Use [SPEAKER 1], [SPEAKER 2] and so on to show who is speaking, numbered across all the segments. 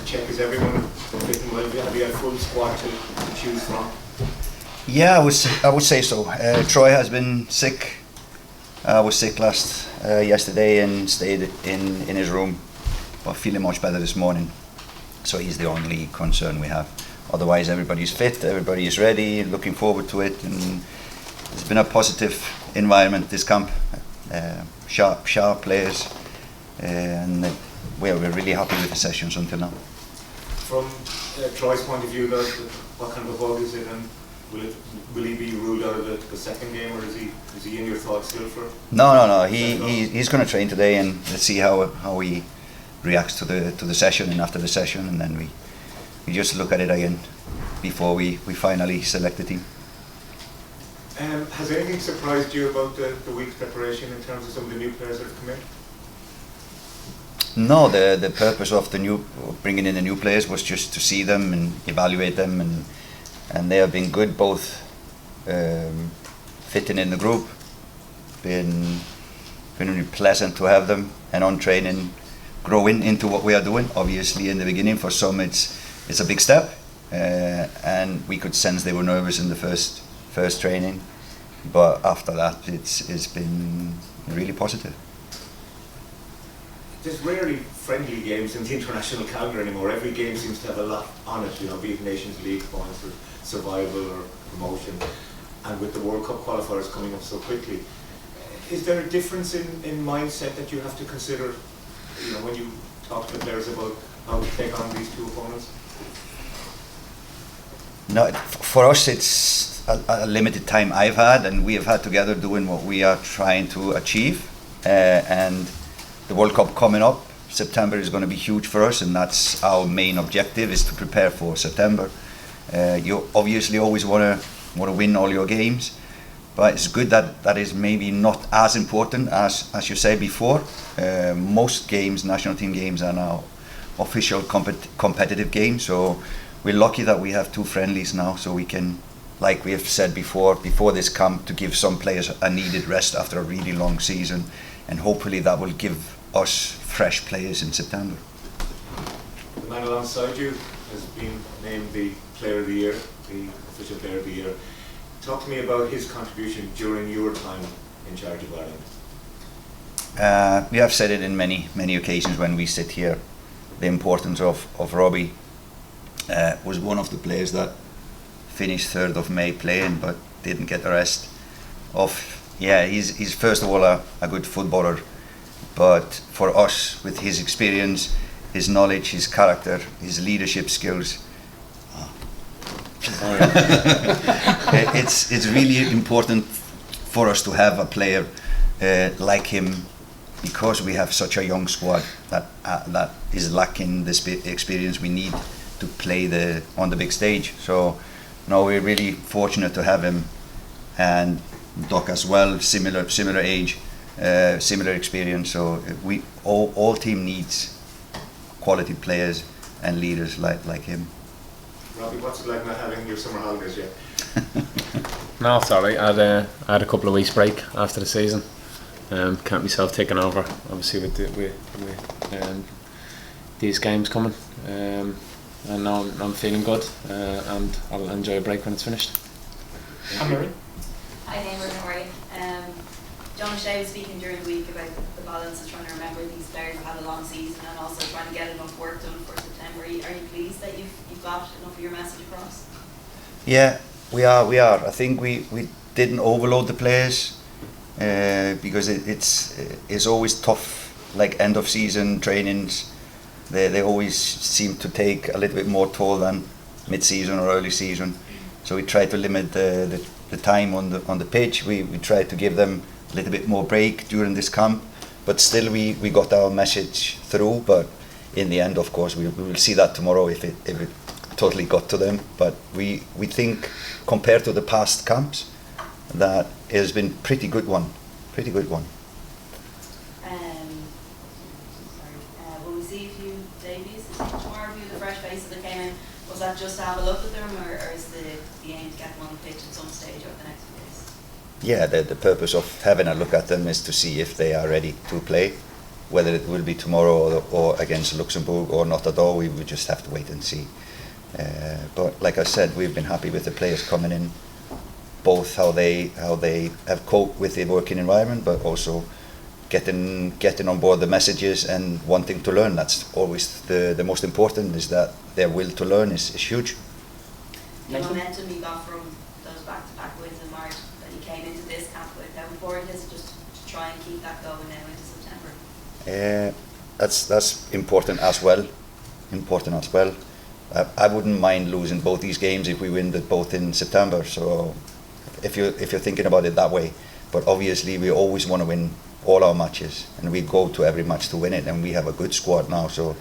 [SPEAKER 1] check, is everyone fit and well? Have you a full squad to choose from?
[SPEAKER 2] Yeah, I would say so. Troy has been sick. I was sick yesterday and stayed in his room, but feeling much better this morning. So he's the only concern we have. Otherwise, everybody's fit, everybody is ready, looking forward to it, and it's been a positive environment this camp. Sharp players, and we're really happy with the sessions until now.
[SPEAKER 1] From Troy's point of view, what kind of a bug is it, and will he be ruled out of the second game, or is he in your thoughts still for?
[SPEAKER 2] No. He's going to train today, and let's see how he reacts to the session and after the session, and then we just look at it again before we finally select the team.
[SPEAKER 1] Has anything surprised you about the week's preparation in terms of some of the new players that have come in?
[SPEAKER 2] No, the purpose of bringing in the new players was just to see them and evaluate them, and they have been good, both fitting in the group, been really pleasant to have them, and on training, growing into what we are doing. Obviously, in the beginning, for some it's a big step, and we could sense they were nervous in the first training, but after that it's been really positive.
[SPEAKER 1] There's rarely friendly games in the international calendar anymore. Every game seems to have a lot on it, be it Nations League points or survival or promotion, and with the World Cup qualifiers coming up so quickly, is there a difference in mindset that you have to consider when you talk to the players about how to take on these two opponents?
[SPEAKER 2] No, for us it's a limited time I've had, and we have had together doing what we are trying to achieve, and the World Cup coming up, September is going to be huge for us, and that's our main objective, is to prepare for September. You obviously always want to win all your games, but it's good that is maybe not as important as you said before. Most games, national team games, are now official competitive games, so we're lucky that we have two friendlies now, so we can, like we have said before this camp, to give some players a needed rest after a really long season, and hopefully that will give us fresh players in September.
[SPEAKER 1] The man alongside you has been named the Player of the Year, the official Player of the Year. Talk to me about his contribution during your time in charge of Ireland.
[SPEAKER 2] We have said it in many occasions when we sit here, the importance of Robbie. Was one of the players that finished 3rd of May playing but didn't get the rest. He's first of all a good footballer, but for us, with his experience, his knowledge, his character, his leadership skills, it's really important for us to have a player like him, because we have such a young squad that is lacking this experience we need to play on the big stage. So no, we're really fortunate to have him, and Doc as well, similar age, similar experience. So we all team needs quality players and leaders like him.
[SPEAKER 1] Robbie, what's it like not having your summer holidays yet?
[SPEAKER 3] No, it's alright. I had a couple of weeks break after the season. Can't myself taking over, obviously with these games coming. And now I'm feeling good, and I'll enjoy a break when it's finished.
[SPEAKER 1] Heimir?
[SPEAKER 4] Hi Heimir, how are you? John O'Shea was speaking during the week about the balance of trying to remember these players have had a long season and also trying to get enough work done for September. Are you pleased that you've got enough of your message across?
[SPEAKER 2] Yeah, we are. I think we didn't overload the players, because it's always tough, like end of season trainings. They always seem to take a little bit more toll than mid-season or early season. So we try to limit the time on the pitch. We try to give them a little bit more break during this camp, but still we got our message through. But in the end, of course, we will see that tomorrow if it totally got to them. But we think, compared to the past camps, that it has been pretty good one.
[SPEAKER 4] Will we see a few debuts tomorrow? A few of the fresh faces that came in. Was that just to have a look at them, or is the aim to get them on the pitch at some stage over the next few days?
[SPEAKER 2] Yeah, the purpose of having a look at them is to see if they are ready to play. whether it will be tomorrow or against Luxembourg or not at all, we would just have to wait and see. But like I said, we've been happy with the players coming in, both how they have coped with the working environment, but also getting on board the messages and wanting to learn. That's always the most important, is that their will to learn is huge.
[SPEAKER 4] The momentum you got from those back-to-back wins in March that you came into this camp with, how important is it just to try and keep that going now into September?
[SPEAKER 2] That's important as well. I wouldn't mind losing both these games if we win both in September. So if you're thinking about it that way, but obviously we always want to win all our matches, and we go to every match to win it, and we have a good squad now, so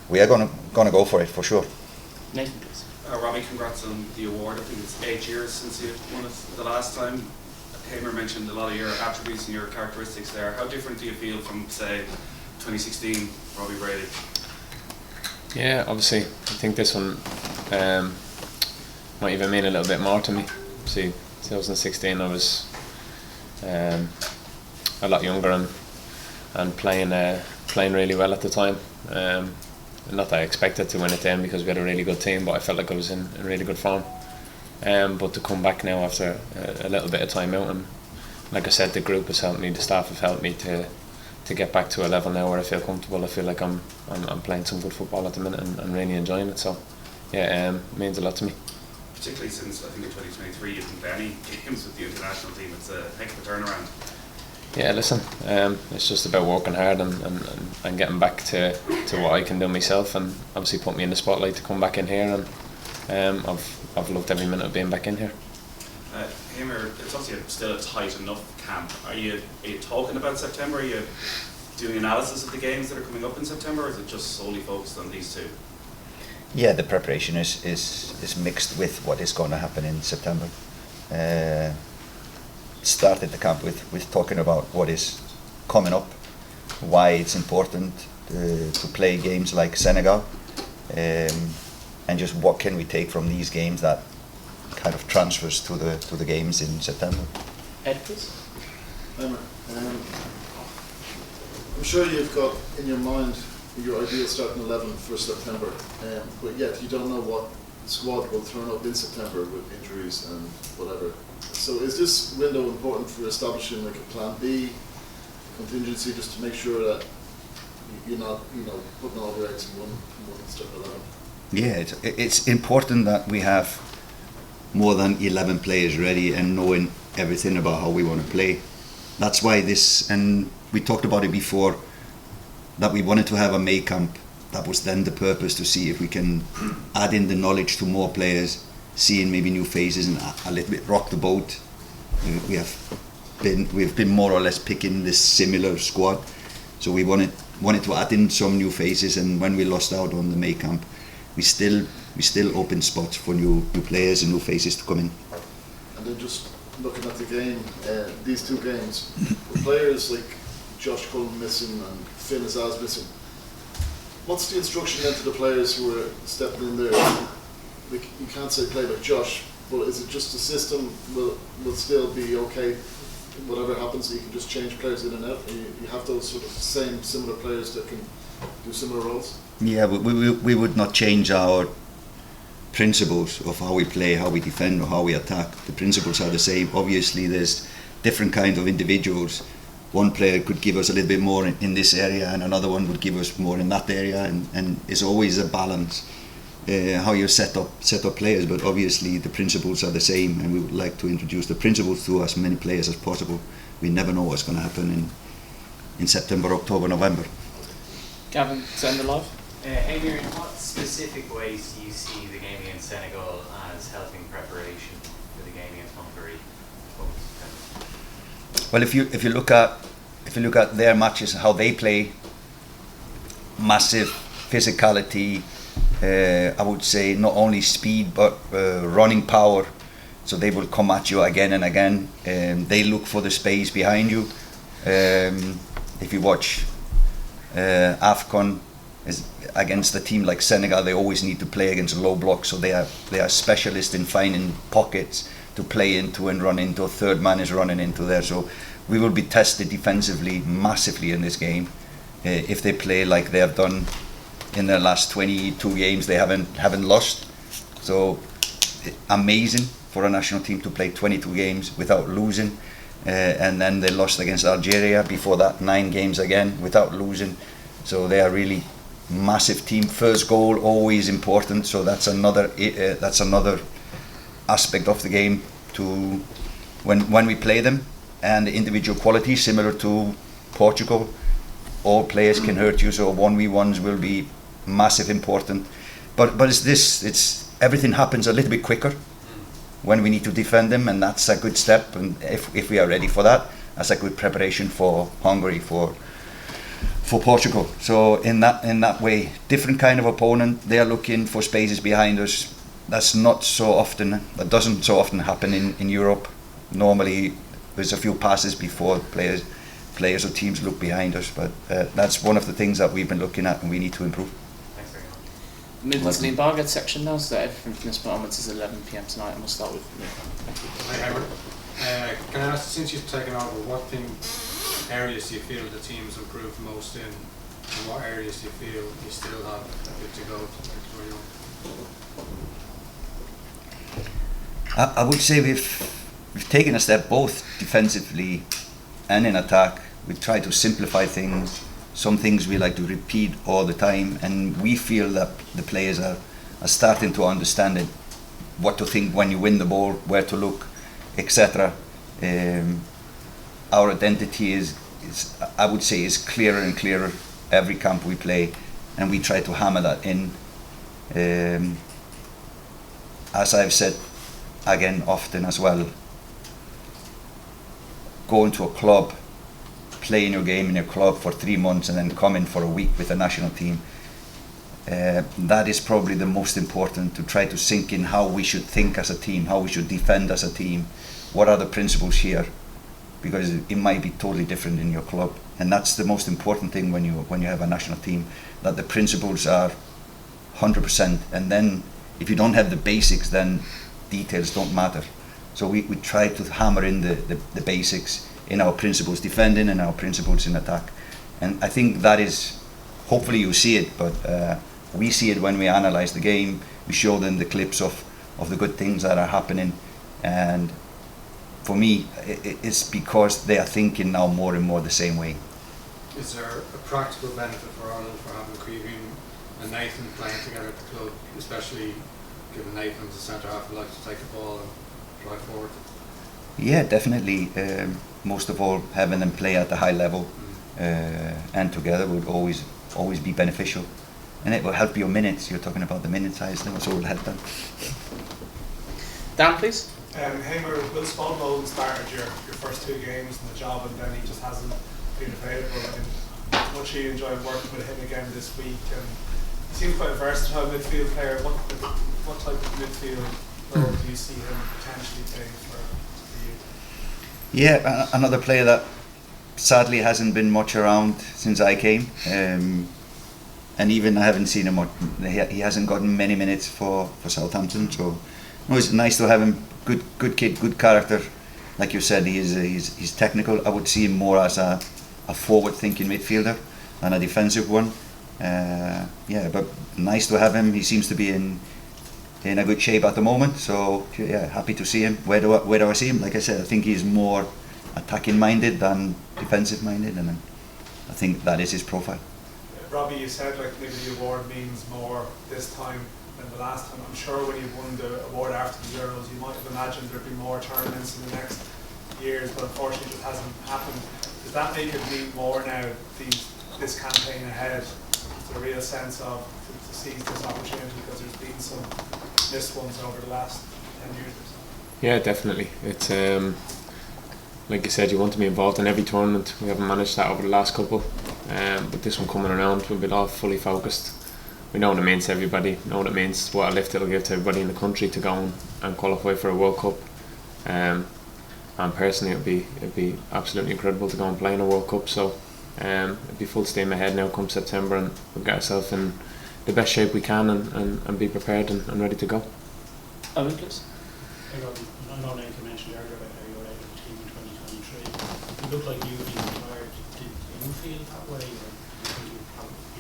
[SPEAKER 2] we are gonna go for it for sure.
[SPEAKER 5] Nathan, please.
[SPEAKER 6] Robbie, congrats on the award. I think it's 8 years since you won it the last time. Heimir mentioned a lot of your attributes and your characteristics there. How different do you feel from, say, 2016 Robbie Brady?
[SPEAKER 3] Yeah, obviously, I think this one might even mean a little bit more to me. See, 2016 I was a lot younger and playing really well at the time. Not that I expected to win it then, because we had a really good team, but I felt like I was in really good form. But to come back now after a little bit of time out, and like I said, the group has helped me, the staff have helped me to get back to a level now where I feel comfortable. I feel like I'm playing some good football at the minute and really enjoying it. So yeah, it means a lot to me.
[SPEAKER 6] Particularly since I think in 2023 you didn't play any games with the international team. It's a heck of a turnaround. Yeah,
[SPEAKER 3] listen, it's just about working hard and getting back to what I can do myself, and obviously put me in the spotlight to come back in here, and I've loved every minute of being back in here.
[SPEAKER 6] Heimir, it's obviously still a tight enough camp. Are you talking about September? Are you doing analysis of the games that are coming up in September, or is it just solely focused on these two?
[SPEAKER 2] Yeah, the preparation is mixed with what is going to happen in September. Started the camp with talking about what is coming up, why it's important to play games like Senegal, and just what can we take from these games that kind of transfers to the games in September.
[SPEAKER 5] Ed, please.
[SPEAKER 7] I'm sure you've got in your mind your ideal starting 11 for September, but yet you don't know what squad will turn up in September with injuries and whatever. So is this window important for establishing like a plan B contingency, just to make sure that you're not, putting all your eggs in one starting 11?
[SPEAKER 2] Yeah, it's important that we have more than 11 players ready and knowing everything about how we want to play. That's why this, and we talked about it before, that we wanted to have a May camp. That was then the purpose, to see if we can add in the knowledge to more players, seeing maybe new faces and a little bit rock the boat. We've been more or less picking this similar squad, so we wanted to add in some new faces. And when we lost out on the May camp, we still opened spots for new players and new faces to come in.
[SPEAKER 7] And then just looking at the game, these two games, with players like Josh Cullen missing and Finn Azaz missing, what's the instruction then to the players who are stepping in there? Like, you can't say play like Josh, but is it just the system will still be okay whatever happens, so you can just change players in and out? You have those sort of similar players that can do similar roles?
[SPEAKER 2] Yeah, but we would not change our principles of how we play, how we defend, or how we attack. The principles are the same. Obviously there's different kinds of individuals. One player could give us a little bit more in this area, and another one would give us more in that area, and it's always a balance how you set up players. But obviously the principles are the same, and we would like to introduce the principles to as many players as possible. We never know what's going to happen in September, October, November.
[SPEAKER 5] Gavin, send the love.
[SPEAKER 8] Heimir, in what specific ways do you see the game against Senegal as helping preparation for the game against Hungary?
[SPEAKER 2] Well, if you look at their matches, how they play, massive physicality, I would say not only speed but running power. So they will come at you again and again. They look for the space behind you. If you watch AFCON against a team like Senegal, they always need to play against low blocks. So they are specialists in finding pockets to play into and run into. A third man is running into there. So we will be tested defensively massively in this game. if they play like they have done in their last 22 games, they haven't lost. So amazing for a national team to play 22 games without losing, and then they lost against Algeria. Before that, 9 games again without losing. So they are really massive team. First goal always important. So that's another aspect of the game to when we play them, and the individual quality similar to Portugal. All players can hurt you, so 1v1s will be massive important. But it's everything happens a little bit quicker when we need to defend them, and that's a good step. And if we are ready for that, that's a good preparation for Hungary, for Portugal. So in that way, different kind of opponent. They are looking for spaces behind us. That doesn't so often happen in Europe. Normally, there's a few passes before players or teams look behind us. But that's one of the things that we've been looking at, and we need to improve.
[SPEAKER 8] Thanks very much.
[SPEAKER 5] Move on to the embargoed section now, so that everything from this moment is 11 PM tonight, and we'll start with Nick.
[SPEAKER 9] Hi, Heimir. Can I ask, since you've taken over, what areas do you feel the team's improved most in, and what areas do you feel you still have a bit to go to where you want?
[SPEAKER 2] I would say we've taken a step both defensively and in attack. We try to simplify things. Some things we like to repeat all the time, and we feel that the players are starting to understand it, what to think when you win the ball, where to look, etc. Our identity is I would say is clearer and clearer every camp we play, and we try to hammer that in. As I've said again often as well, going to a club, playing your game in your club for 3 months and then come in for a week with the national team, that is probably the most important, to try to sink in how we should think as a team, how we should defend as a team, what are the principles here, because it might be totally different in your club, and that's the most important thing when you have a national team, that the principles are 100%, and then if you don't have the basics, then details don't matter. So we try to hammer in the basics in our principles defending and our principles in attack, and I think that is, hopefully you see it, but we see it when we analyze the game. We show them the clips of the good things that are happening, and for me it's because they are thinking now more and more the same way.
[SPEAKER 9] Is there a practical benefit for Ireland for having Creevy and Nathan playing together at the club, especially given Nathan's a centre half who likes to take the ball and drive forward?
[SPEAKER 2] Yeah, definitely. Most of all, having them play at a high level and together would always be beneficial, and it will help your minutes. You're talking about the minute size, so it will help them.
[SPEAKER 5] Dan, please.
[SPEAKER 10] Heimir, Will Sponlow started your first 2 games in the job, and then he just hasn't been available. And much you enjoyed working with him again this week, and he seems quite a versatile midfield player. What type of midfield role do you see him potentially playing for you?
[SPEAKER 2] Yeah, another player that sadly hasn't been much around since I came, and even I haven't seen him. He hasn't gotten many minutes for Southampton, so it's nice to have him. Good kid, good character. Like you said, he's technical. I would see him more as a forward-thinking midfielder than a defensive one. Yeah, but nice to have him. He seems to be in a good shape at the moment. So yeah, happy to see him. Where do I see him? Like I said, I think he's more attacking-minded than defensive-minded, and I think that is his profile.
[SPEAKER 10] Robbie, you said like maybe the award means more this time than the last time. I'm sure when you won the award after the Euros, you might have imagined there'd be more tournaments in the next years, but unfortunately it just hasn't happened. Does that make it mean more now, this campaign ahead? Is there a real sense of to seize this opportunity, because there's been some missed ones over the last 10 years or so?
[SPEAKER 3] Yeah, definitely. It's like you said, you want to be involved in every tournament. We haven't managed that over the last couple, but this one coming around, we'll be all fully focused. We know what it means to everybody, know what it means, what a lift it'll give to everybody in the country to go and qualify for a World Cup. And personally, it'd be absolutely incredible to go and play in a World Cup. So it'd be full steam ahead now come September, and we'll get ourselves in the best shape we can and be prepared and ready to go.
[SPEAKER 5] Owen, please.
[SPEAKER 11] I know Nathan mentioned earlier about how you were out of the team in 2023. It looked like you'd been retired. Did you feel that way? Or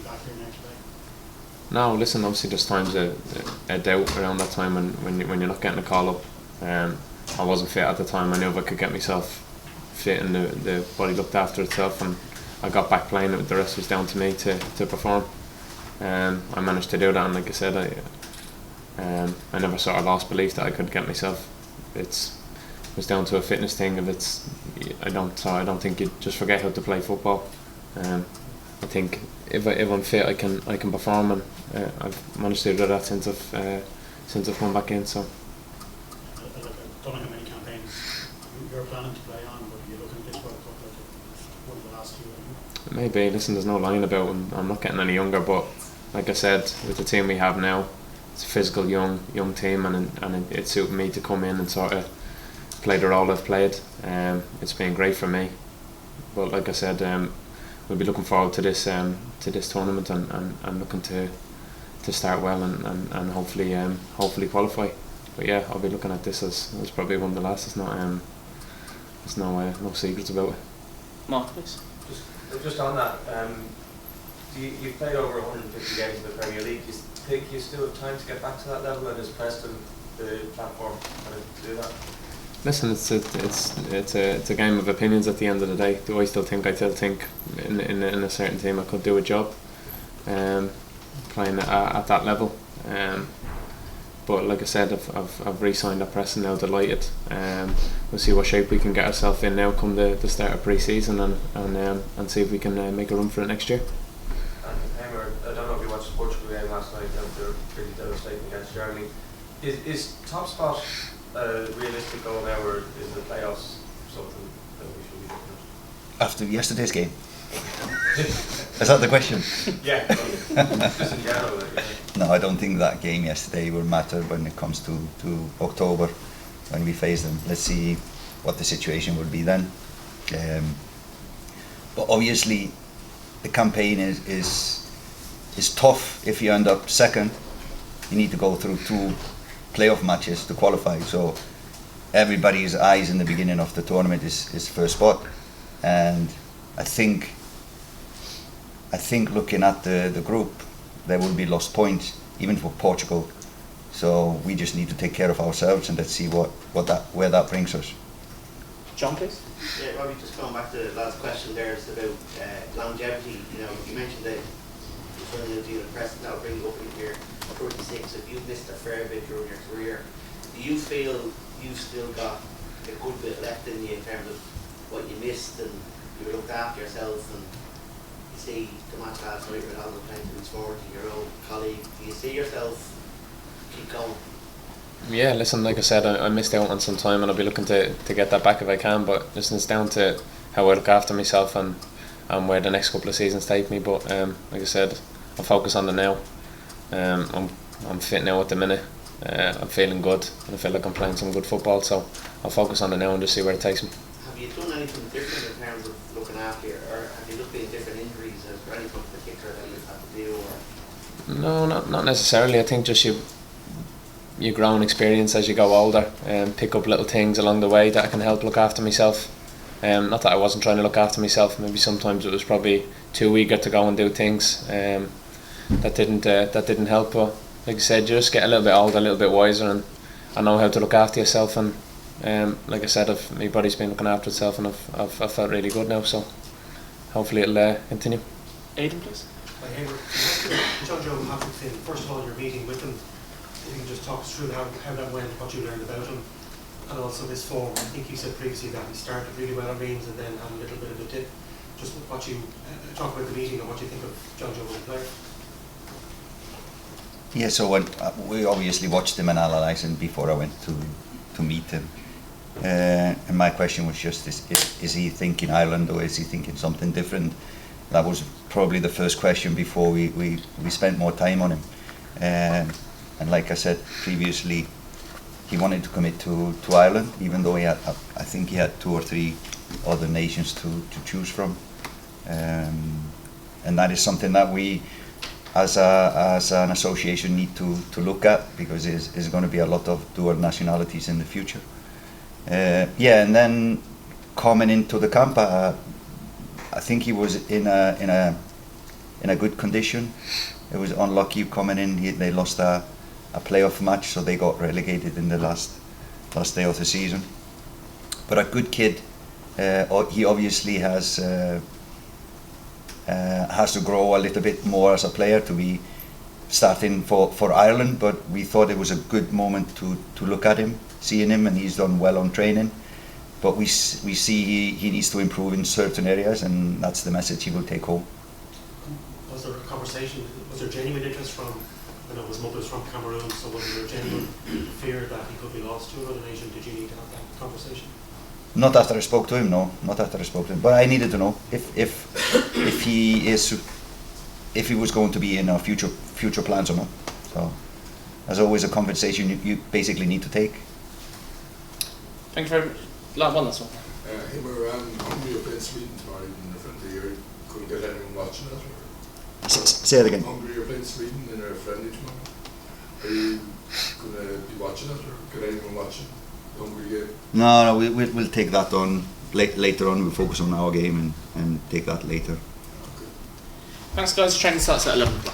[SPEAKER 11] back here next day?
[SPEAKER 3] No, listen, obviously there's times a doubt around that time when you're not getting a call up. I wasn't fit at the time. I knew if I could get myself fit and the body looked after itself, and I got back playing, the rest was down to me to perform. I managed to do that, and like I said, I never sort of lost belief that I could get myself. It was down to a fitness thing. I don't think you just forget how to play football. I think if I'm fit, I can perform, and I've managed to do that since I've come back in. So.
[SPEAKER 11] I don't know how many campaigns you're planning to play on, but you're looking at this World Cup like it's one of the last few.
[SPEAKER 3] Maybe. Listen, there's no lying about it. I'm not getting any younger, but like I said, with the team we have now, it's a physical young team, and it suited me to come in and sort of play the role I've played. It's been great for me, but like I said, we'll be looking forward to this tournament and looking to start well and hopefully qualify. But yeah, I'll be looking at this as probably one of the last. There's no secrets about it.
[SPEAKER 5] Mark, please.
[SPEAKER 12] Just on that, you've played over 150 games in the Premier League. You think you still have time to get back to that level, and is Preston the platform to do that?
[SPEAKER 3] Listen, it's a game of opinions at the end of the day. Do I still think in a certain team I could do a job playing at that level. But like I said, I've re-signed at Preston now, delighted. We'll see what shape we can get ourselves in now come the start of pre-season, and see if we can make a run for it next year.
[SPEAKER 12] And Heimir, I don't know if you watched the Portugal game last night, they were pretty devastating against Germany. Is top spot a realistic goal now, or is the playoffs something that we should be looking at?
[SPEAKER 2] After yesterday's game? Is that the question?
[SPEAKER 12] Yeah, just in general.
[SPEAKER 2] No, I don't think that game yesterday will matter when it comes to October when we face them. Let's see what the situation will be then. But obviously the campaign is tough. If you end up second, you need to go through 2 playoff matches to qualify. So everybody's eyes in the beginning of the tournament is first spot, and I think looking at the group, there will be lost points even for Portugal. So we just need to take care of ourselves, and let's see where that brings us.
[SPEAKER 5] John, please.
[SPEAKER 13] Yeah, Robbie, just going back to the last question there, it's about longevity. You know, you mentioned that you're signing a new deal at Preston, that'll bring you up in your 36. If you've missed a fair bit during your career, do you feel you've still got a good bit left in you in terms of what you missed, and you looked after yourself, and you see the match last night with Ronaldo playing to his forward to your old colleague, do you see yourself keep going?
[SPEAKER 3] Yeah, listen, like I said, I missed out on some time, and I'll be looking to get that back if I can. But listen, it's down to how I look after myself and where the next couple of seasons take me. But like I said, I'll focus on the now. I'm fit now at the minute. I'm feeling good, and I feel like I'm playing some good football. So I'll focus on the now and just see where it takes me.
[SPEAKER 13] Have you done anything different in terms of looking after you, or have you looked at different injuries? Is there anything particular that you've had to do? Or?
[SPEAKER 3] No, not necessarily. I think just you grow in experience as you go older, and pick up little things along the way that can help look after myself. Not that I wasn't trying to look after myself. Maybe sometimes it was probably too eager to go and do things that didn't help. But like I said, you just get a little bit older, a little bit wiser, and I know how to look after yourself. And like I said, my body's been looking after itself, and I've felt really good now. So hopefully it'll continue.
[SPEAKER 5] Aidan, please.
[SPEAKER 14] John Joe Hopkins, first of all, your meeting with them. If you can just talk us through how that went, what you learned about him, and also this form. I think you said previously that he started really well at Reims and then had a little bit of a dip. Just what you talk about the meeting and what you think of John Joe as a player.
[SPEAKER 2] Yeah, so when we obviously watched him and analysed him before I went to meet him. And my question was just, is he thinking Ireland, or is he thinking something different? That was probably the first question before we spent more time on him. And like I said previously, he wanted to commit to Ireland, even though I think he had 2 or 3 other nations to choose from. And that is something that we, as an association, need to look at, because there's going to be a lot of dual nationalities in the future. Yeah, and then coming into the camp, I think he was in a in a good condition. It was unlucky coming in. They lost a playoff match, so they got relegated in the last day of the season. But a good kid. He obviously has to grow a little bit more as a player to be starting for Ireland. But we thought it was a good moment to look at him, seeing him, and he's done well on training. But we see he needs to improve in certain areas, and that's the message he will take home.
[SPEAKER 14] Was there a conversation, was there genuine interest from, I know his mother's from Cameroon, so was there genuine fear that he could be lost to another nation? Did you need to have that conversation?
[SPEAKER 2] Not after I spoke to him, no. Not after I spoke to him. But I needed to know if he was going to be in our future plans or not. So there's always a conversation you basically need to take.
[SPEAKER 5] Thank you very much. One last one.
[SPEAKER 15] Heimir, Hungary are playing Sweden tomorrow in the friendly. You couldn't get anyone watching it?
[SPEAKER 2] Say it again.
[SPEAKER 15] Hungary are playing Sweden in a friendly tomorrow. Are you going to be watching it, or get anyone watching the Hungary game?
[SPEAKER 2] No, we'll take that on later on. We'll focus on our game and take that later.
[SPEAKER 5] Thanks, guys. Training starts at 11 o'clock.